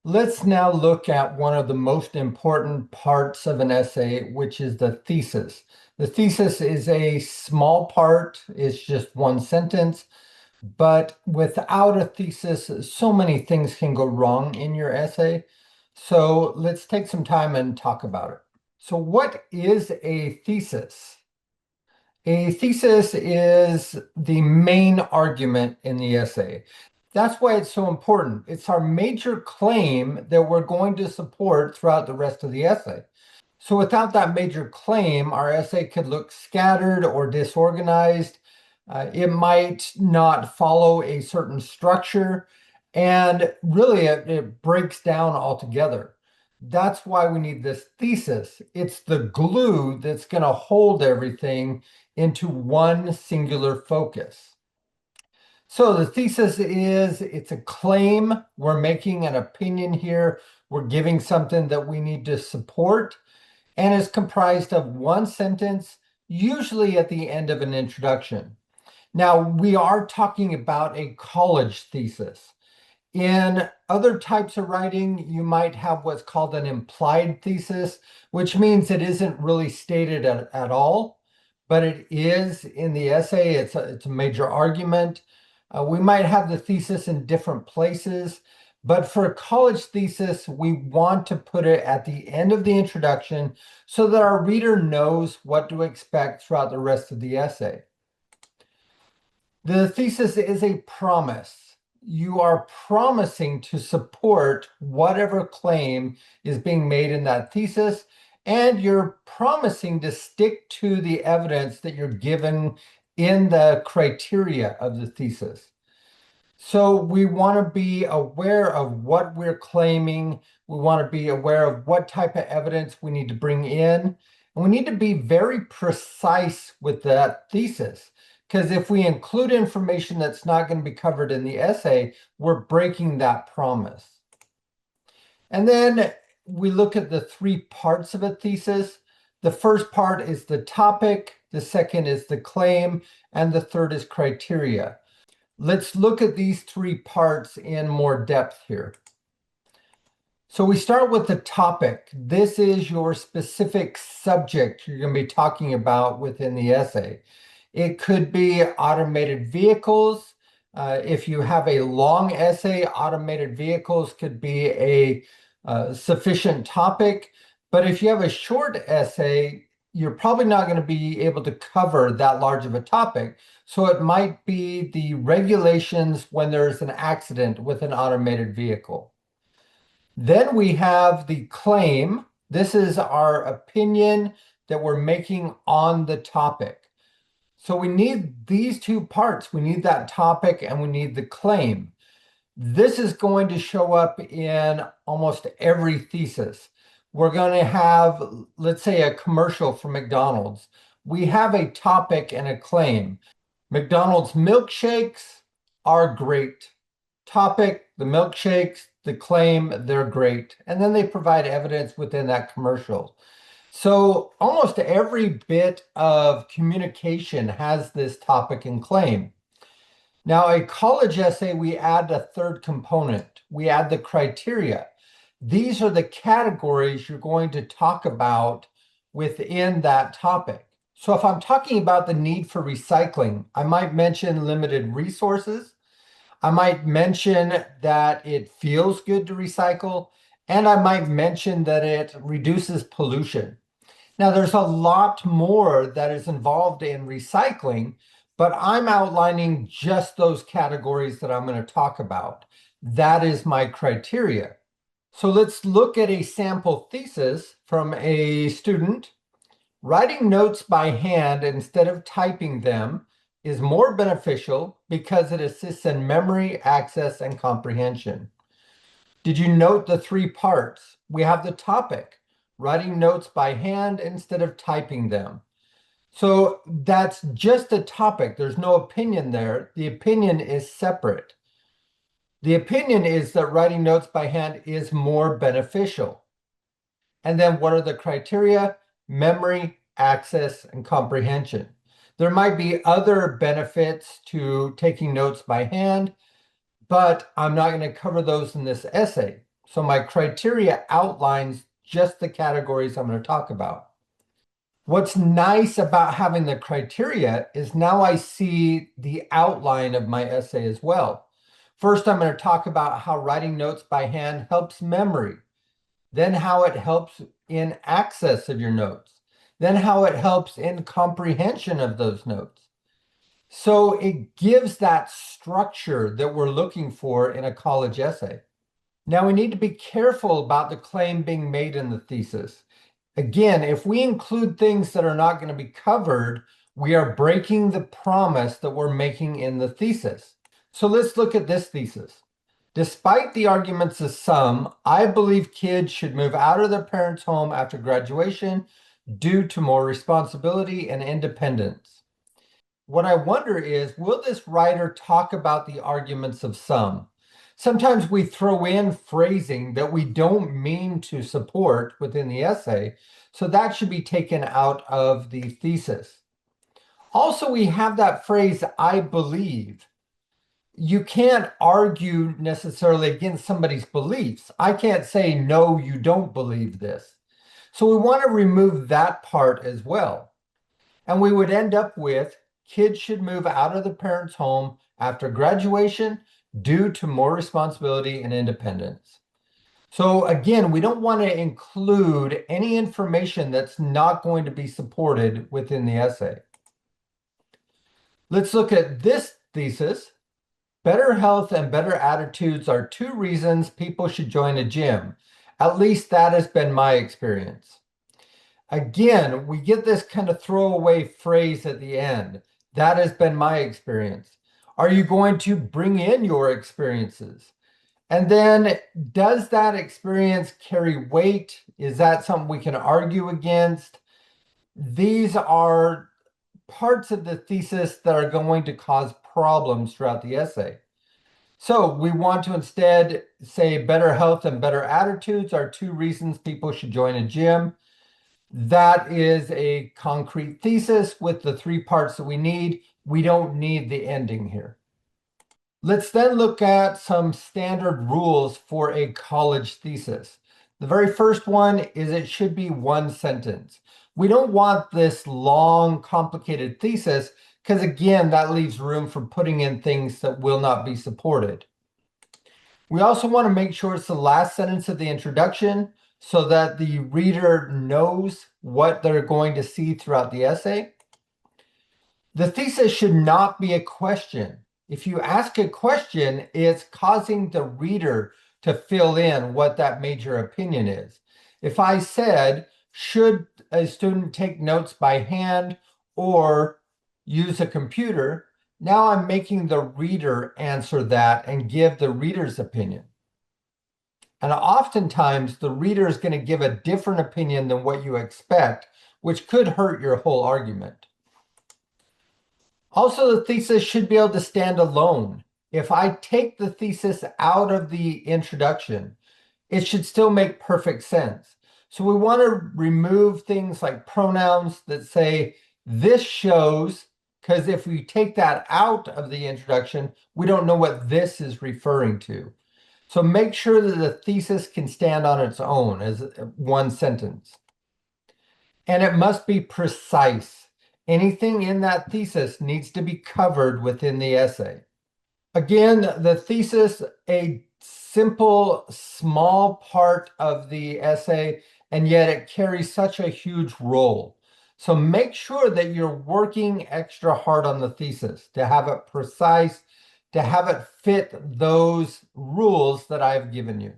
Let's now look at one of the most important parts of an essay, which is the thesis. The thesis is a small part, it's just one sentence, but without a thesis, so many things can go wrong in your essay. So let's take some time and talk about it. So, what is a thesis? A thesis is the main argument in the essay. That's why it's so important. It's our major claim that we're going to support throughout the rest of the essay. So without that major claim, our essay could look scattered or disorganized. It might not follow a certain structure, and really it breaks down altogether. That's why we need this thesis. It's the glue that's going to hold everything into one singular focus. So the thesis is it's a claim. We're making an opinion here. We're giving something that we need to support, and is comprised of one sentence, usually at the end of an introduction. Now, we are talking about a college thesis. In other types of writing, you might have what's called an implied thesis, which means it isn't really stated at all, but it is in the essay. It's a major argument. We might have the thesis in different places, but for a college thesis, we want to put it at the end of the introduction so that our reader knows what to expect throughout the rest of the essay. The thesis is a promise. You are promising to support whatever claim is being made in that thesis, and you're promising to stick to the evidence that you're given in the criteria of the thesis. So we want to be aware of what we're claiming. We want to be aware of what type of evidence we need to bring in. And we need to be very precise with that thesis. Because if we include information that's not going to be covered in the essay, we're breaking that promise. And then we look at the three parts of a thesis. The first part is the topic, the second is the claim, and the third is criteria. Let's look at these three parts in more depth here. So we start with the topic. This is your specific subject you're going to be talking about within the essay. It could be automated vehicles. If you have a long essay, automated vehicles could be a sufficient topic. But if you have a short essay, you're probably not going to be able to cover that large of a topic. So it might be the regulations when there's an accident with an automated vehicle. Then we have the claim. This is our opinion that we're making on the topic. So we need these two parts. We need that topic and we need the claim. This is going to show up in almost every thesis. We're going to have, let's say, a commercial for McDonald's. We have a topic and a claim. McDonald's milkshakes are great. Topic, the milkshakes, the claim, they're great. And then they provide evidence within that commercial. So almost every bit of communication has this topic and claim. Now, a college essay, we add a third component. We add the criteria. These are the categories you're going to talk about within that topic. So if I'm talking about the need for recycling, I might mention limited resources. I might mention that it feels good to recycle, and I might mention that it reduces pollution. Now, there's a lot more that is involved in recycling, but I'm outlining just those categories that I'm going to talk about. That is my criteria. So let's look at a sample thesis from a student. Writing notes by hand instead of typing them is more beneficial because it assists in memory, access, and comprehension. Did you note the three parts? We have the topic, writing notes by hand instead of typing them. So that's just a topic. There's no opinion there. The opinion is separate. The opinion is that writing notes by hand is more beneficial. And then what are the criteria? Memory, access, and comprehension. There might be other benefits to taking notes by hand, but I'm not going to cover those in this essay. So my criteria outlines just the categories I'm going to talk about. What's nice about having the criteria is now I see the outline of my essay as well. First, I'm going to talk about how writing notes by hand helps memory, then how it helps in access of your notes, then how it helps in comprehension of those notes. So it gives that structure that we're looking for in a college essay. Now we need to be careful about the claim being made in the thesis. Again, if we include things that are not going to be covered, we are breaking the promise that we're making in the thesis. So let's look at this thesis. Despite the arguments of some, I believe kids should move out of their parents' home after graduation due to more responsibility and independence. What I wonder is, will this writer talk about the arguments of some? Sometimes we throw in phrasing that we don't mean to support within the essay, so that should be taken out of the thesis. Also, we have that phrase, I believe. You can't argue necessarily against somebody's beliefs. I can't say, no, you don't believe this. So we want to remove that part as well. And we would end up with kids should move out of the parents' home after graduation due to more responsibility and independence. So again, we don't want to include any information that's not going to be supported within the essay. Let's look at this thesis. Better health and better attitudes are two reasons people should join a gym. At least that has been my experience. Again, we get this kind of throwaway phrase at the end. That has been my experience. Are you going to bring in your experiences? And then, does that experience carry weight? Is that something we can argue against? These are parts of the thesis that are going to cause problems throughout the essay. So we want to instead say better health and better attitudes are two reasons people should join a gym. That is a concrete thesis with the three parts that we need. We don't need the ending here. Let's then look at some standard rules for a college thesis. The very first one is it should be one sentence. We don't want this long, complicated thesis because, again, that leaves room for putting in things that will not be supported. We also want to make sure it's the last sentence of the introduction so that the reader knows what they're going to see throughout the essay. The thesis should not be a question. If you ask a question, it's causing the reader to fill in what that major opinion is. If I said, should a student take notes by hand or use a computer? Now I'm making the reader answer that and give the reader's opinion. And oftentimes the reader is going to give a different opinion than what you expect, which could hurt your whole argument. Also, the thesis should be able to stand alone. If I take the thesis out of the introduction, it should still make perfect sense. So we want to remove things like pronouns that say this shows, because if we take that out of the introduction, we don't know what this is referring to. So make sure that the thesis can stand on its own as one sentence. And it must be precise. Anything in that thesis needs to be covered within the essay. Again, the thesis, a simple, small part of the essay, and yet it carries such a huge role. So make sure that you're working extra hard on the thesis to have it precise, to have it fit those rules that I've given you.